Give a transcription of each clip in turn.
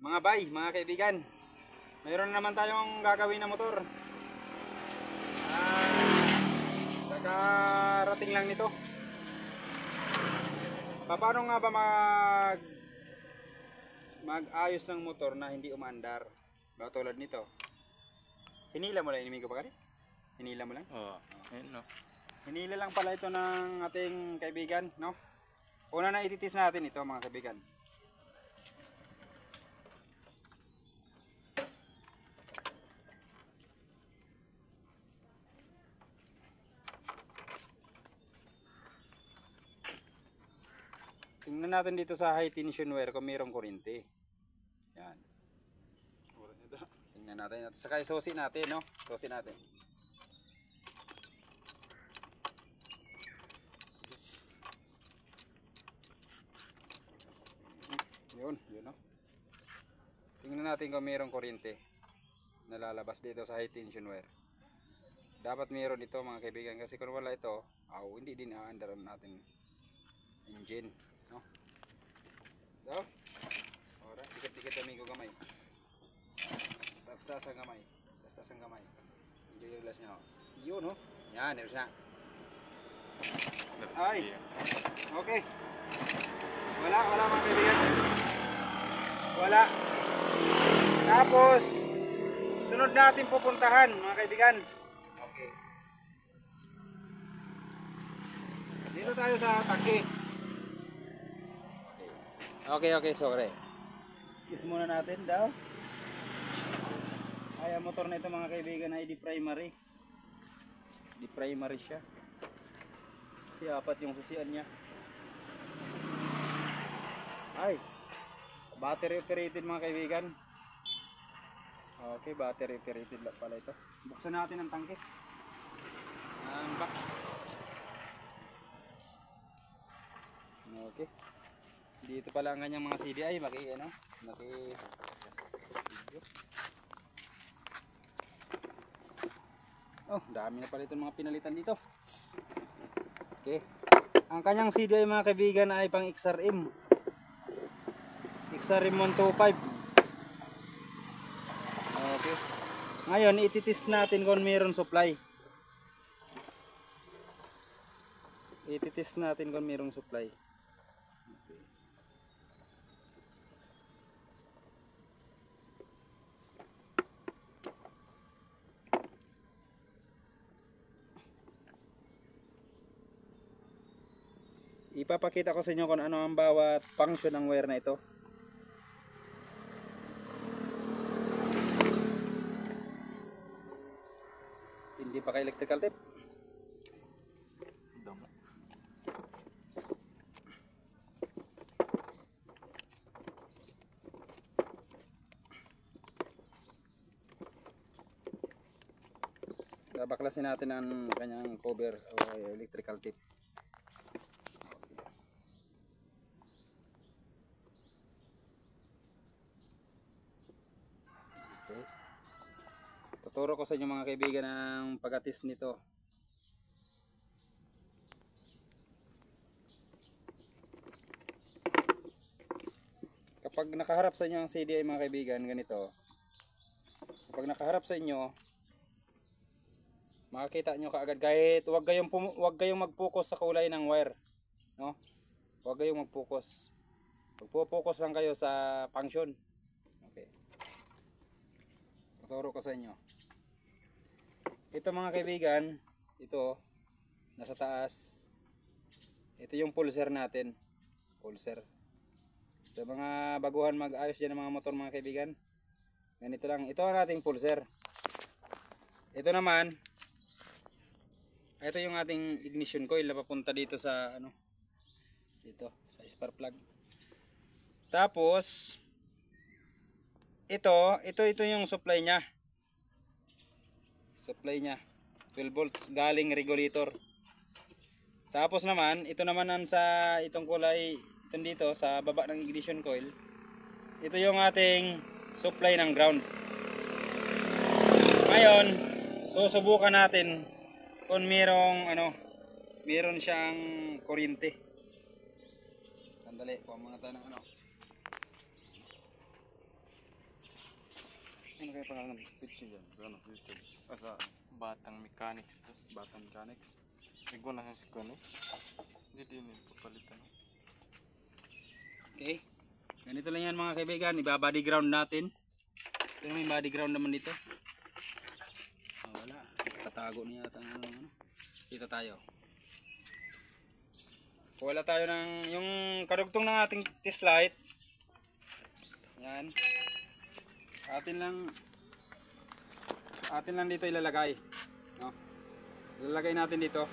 Mga bay, mga kaibigan, mayroon naman tayong gagawin na motor. Kakarating lang nito. Paano nga ba mag-ayos ng motor na hindi umaandar? Ba tulad nito. Hinila mo lang, inimig ko pa kanina? Hinila mo lang? Oo. Ayun, no? Hinila lang pala ito ng ating kaibigan, no? Una na ititis natin ito, mga kaibigan. Tingnan natin dito sa high tension wire kung mayroong kuryente. Yan. Tingnan natin. At saka isusi natin, no? Susi natin. Yun, no? Tingnan natin kung mayroong kuryente na lalabas dito sa high tension wire. Dapat mayroon ito, mga kaibigan, kasi kung wala ito, hindi din aandaran natin engine, no? So, ora, dikit-dikit amigo gamay. Tapos ang gamay. Tapos ang gamay. Enjoy yung relax niya. Yun, no? Yan, yun siya. Ay, okay. Wala mga kaibigan. Wala. Tapos, sunod natin pupuntahan, mga kaibigan. Okay. Dito tayo sa tangke. Okay, sorry. Kiss muna natin daw. Ay, ang motor na ito, mga kaibigan, ay di primary. Di primary siya. Kasi apat yung susian niya. Ay, battery operated, mga kaibigan. Okay, battery operated lang pala ito. Buksan natin ang tangke. Ang box. Okay. Dito pala ang kanyang mga CDI, video. Oh, dami na pala itong mga pinalitan dito. Okay. Ang kanyang CDI, mga kaibigan, ay pang XRM. XRM 125. Okay. Ngayon, ititest natin kung mayroon supply. Ititest natin kung mayroong supply. Ipapakita ko sa inyo kung ano ang bawat function ng wire na ito. Hindi pa ka electrical tape. Damo. Baklasin natin ang kanyang cover o electrical tape. Okay. Tuturo ko sa inyo, mga kaibigan, ang pag-attest nito. Kapag nakaharap sa inyo ang CDI, mga kaibigan, ganito. Kapag nakaharap sa inyo, makikita nyo kaagad, kahit wag kayong mag-focus sa kulay ng wire, no? Wag kayong mag-focus. Magpo-focus lang kayo sa function. Okay. Tuturo ko sa inyo. Ito, mga kaibigan, ito nasa taas. Ito yung pulser natin. Pulser. Sa mga baguhan mag-ayos diyan ng mga motor, mga kaibigan, ganito lang. Ito ang ating pulser. Ito naman, ito yung ating ignition coil na papunta dito sa dito sa spark plug. Tapos ito yung supply niya. Supply niya 12 volts galing regulator. Tapos naman ito naman sa itong kulay itong dito sa baba ng ignition coil. Ito yung ating supply ng ground. Ngayon, susubukan natin kung meron siyang kuryente. Sandali, kuha muna tayo ng yung pangalan ng page niya dyan sa ano, YouTube? Sa Batang Mechanics to. Batang Mechanics. Tigwan na si Kuno. Hindi din yung papalitan. Okay. Ganito lang yan mga kaibigan. Iba-body ground natin. Ito yung may body ground naman dito. Oh, wala. Tatago niya yata ng ano. Dito tayo. Wala tayo ng yung kadugtong ng ating test light. Yan. Atin lang dito ilalagay. No? Ilalagay natin dito.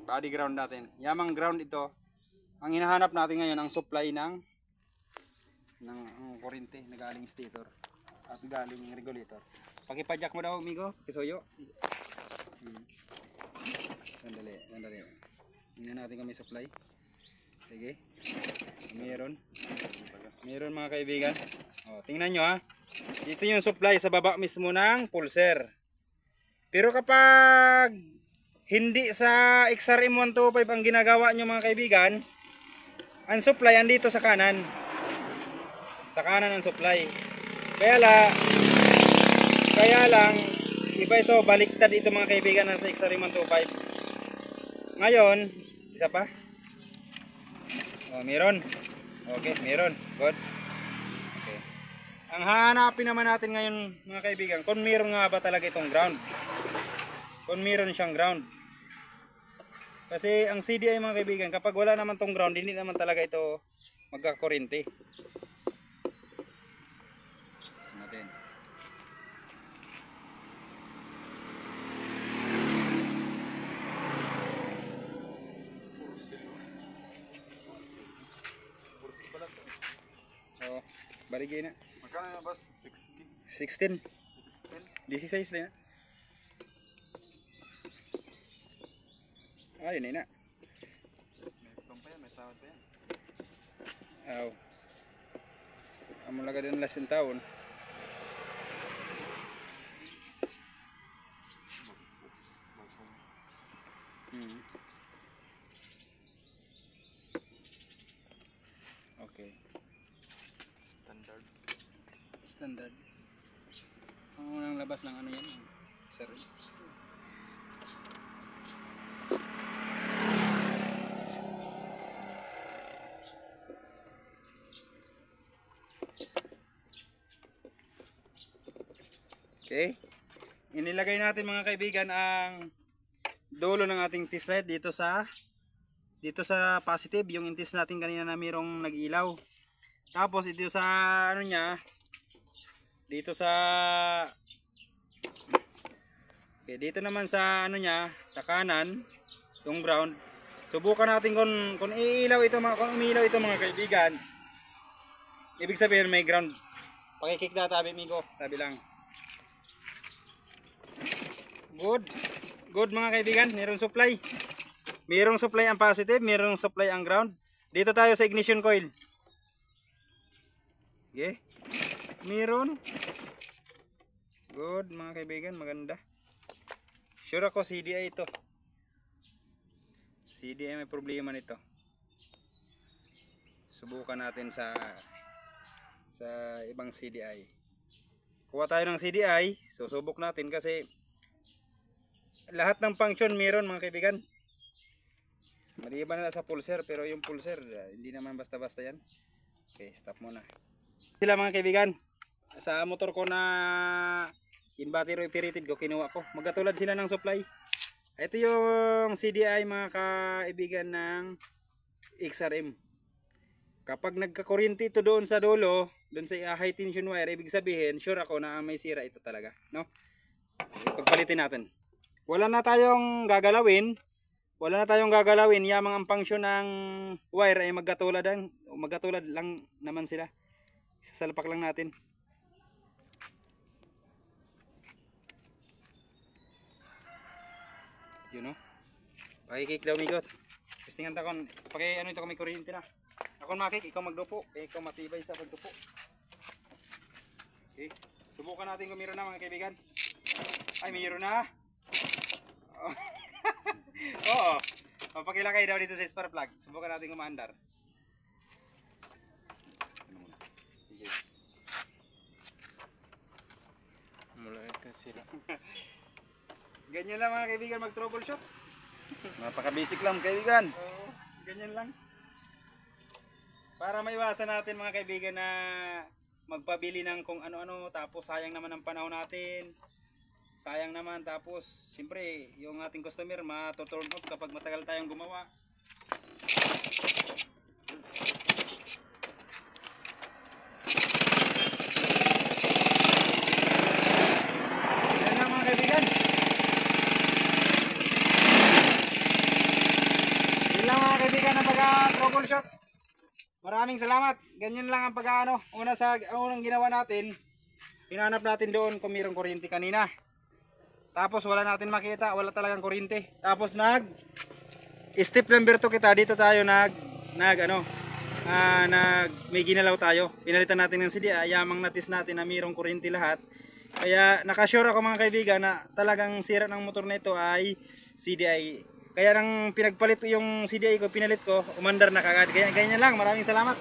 Body ground natin. Yamang ground ito. Ang hinahanap natin ngayon ang supply ng kuryente na galing stator at galing regulator. Pakipadyak mo daw, amigo. Kisoyo. Sandali. Tingnan natin kung may supply. Sige. Meron mga kaibigan. O, tingnan nyo ha. Dito yung supply sa baba mismo ng pulser. Pero kapag hindi sa XRM125 ang ginagawa nyo mga kaibigan, ang supply andito sa kanan. Sa kanan ang supply. Kaya lang iba ito, baliktad ito mga kaibigan ng sa XRM125. Ngayon, isa pa. Oh, meron. Okay, meron. Good. Okay. Ang hahanapin naman natin ngayon mga kaibigan, kung meron nga ba talaga itong ground. Kung meron siyang ground. Kasi ang CDI mga kaibigan, kapag wala naman tong ground, hindi naman talaga ito magkakuryente. Natin. Oh, baligay na. Magkano na boss? 60? 16. 16? 16 na. Ayun na. May pumpa yan, may tawad pa yan. Aw. Amo lagay din last taon. Okay. Standard. Ang unang labas ng ano yan? Service. Okay. Inilagay natin mga kaibigan ang dulo ng ating test light dito sa positive, yung intis natin kanina na mayroong nag-ilaw. Tapos ito sa ano niya, dito sa okay, dito naman sa ano niya, sa kanan, yung ground. Subukan natin kung iilaw ito kung umiilaw ito mga kaibigan. Ibig sabihin may ground. Pakikik na tabi migo, tabi lang. Good mga kaibigan, mayroong supply. Mayroong supply ang positive, mayroong supply ang ground. Dito tayo sa ignition coil. Okay. Mayroon. Good mga kaibigan, maganda. Sure ako CDI ito. CDI may problema nito. Subukan natin sa ibang CDI. Kuha tayo ng CDI, susubok natin kasi lahat ng function meron mga kaibigan. Maliban na sa pulser, pero yung pulser hindi naman basta-basta yan. Okay, stop muna. Sila mga kaibigan, sa motor ko na in-battery operated ko, kinuha ko. Magkatulad sila ng supply. Ito yung CDI mga kaibigan ng XRM. Kapag nagkakuryente ito doon sa dulo, doon sa high tension wire, ibig sabihin, sure ako na may sira ito talaga. No? Pagpalitin natin. Wala na tayong gagalawin. Yamang ang function ng wire ay magkatulad lang naman sila. Sasalpak lang natin. Yun know? Pakikik daw migot. Testingan ta kon ano ito kung may kuryente na. Ako makik, ikaw magdupo. Ikaw matibay sa pagdupo. Okay. Subukan natin kung meron na mga kaibigan. Ay, meron na. Oo. pakilakay daw dito sa spark plug. Subukan natin kumaandar. Sige. Mulai kan sila. Ganyan lang mga kaibigan mag-troubleshoot. Napaka-basic lang kaibigan. Oo, ganyan lang. Para maiwasan natin mga kaibigan na magpabili ng kung ano-ano tapos sayang naman ang panahon natin. Sayang naman tapos siyempre yung ating customer matuturn off kapag matagal tayong gumawa. Yan lang mga kaibigan. Yan lang mga kaibigan ang pag-troubleshoot. Maraming salamat. Ganyan lang ang pag-ano. Unang ginawa natin, hinanap natin doon kung mayroong kuryente kanina. Tapos wala natin makita, wala talagang kuryente. Tapos step number 2 kita, dito tayo may ginalaw tayo. Pinalitan natin ng CDI, yamang natis natin na mayroong kuryente lahat. Kaya nakasure ako mga kaibigan na talagang sira ng motor na ito ay CDI. Kaya nang pinagpalit ko yung CDI ko, pinalit ko, umandar na kagad. Ganyan lang, maraming salamat.